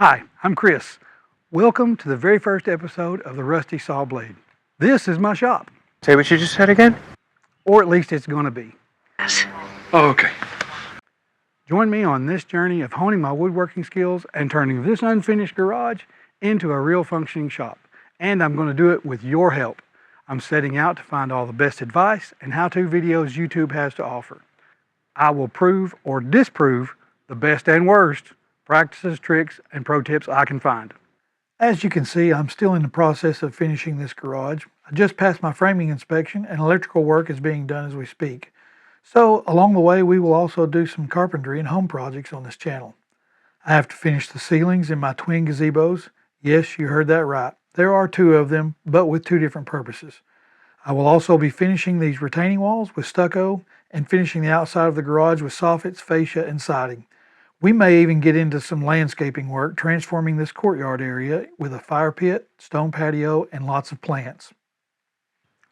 Hi, I'm Chris. Welcome to the very first episode of the Rusty Sawblade. This is my shop, Say what you just said again? or at least it's going to be. Oh, okay. Join me on this journey of honing my woodworking skills and turning this unfinished garage into a real functioning shop. And I'm going to do it with your help. I'm setting out to find all the best advice and how-to videos YouTube has to offer. I will prove or disprove the best and worst practices, tricks, and pro tips I can find. As you can see, I'm still in the process of finishing this garage. I just passed my framing inspection and electrical work is being done as we speak. So along the way, we will also do some carpentry and home projects on this channel. I have to finish the ceilings in my twin gazebos. Yes, you heard that right. There are two of them, but with two different purposes. I will also be finishing these retaining walls with stucco and finishing the outside of the garage with soffits, fascia, and siding. We may even get into some landscaping work, transforming this courtyard area with a fire pit, stone patio, and lots of plants.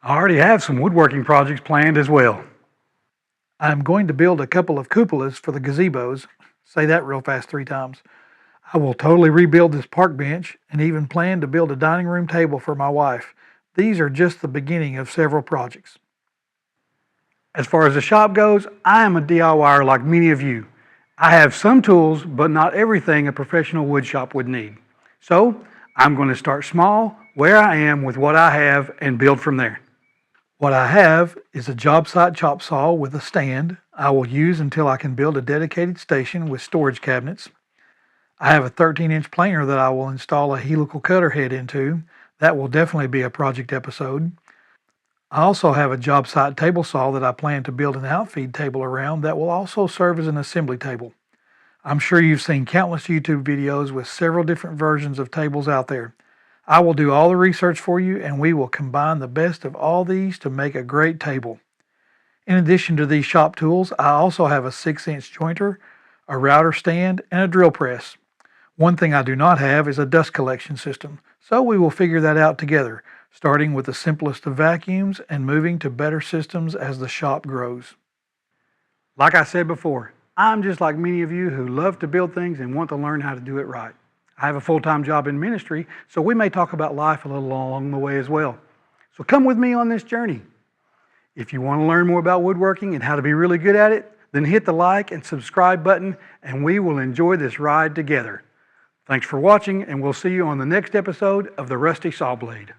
I already have some woodworking projects planned as well. I'm going to build a couple of cupolas for the gazebos. Say that real fast 3 times. I will totally rebuild this park bench and even plan to build a dining room table for my wife. These are just the beginning of several projects. As far as the shop goes, I am a DIYer like many of you. I have some tools, but not everything a professional wood shop would need. So I'm going to start small, where I am with what I have, and build from there. What I have is a job site chop saw with a stand I will use until I can build a dedicated station with storage cabinets. I have a 13-inch planer that I will install a helical cutter head into. That will definitely be a project episode. I also have a job site table saw that I plan to build an outfeed table around that will also serve as an assembly table. I'm sure you've seen countless YouTube videos with several different versions of tables out there. I will do all the research for you and we will combine the best of all these to make a great table. In addition to these shop tools, I also have a 6-inch jointer, a router stand, and a drill press. One thing I do not have is a dust collection system, so we will figure that out together, starting with the simplest of vacuums and moving to better systems as the shop grows. Like I said before, I'm just like many of you who love to build things and want to learn how to do it right. I have a full-time job in ministry, so we may talk about life a little along the way as well. So come with me on this journey. If you want to learn more about woodworking and how to be really good at it, then hit the like and subscribe button and we will enjoy this ride together. Thanks for watching, and we'll see you on the next episode of the Rusty Sawblade.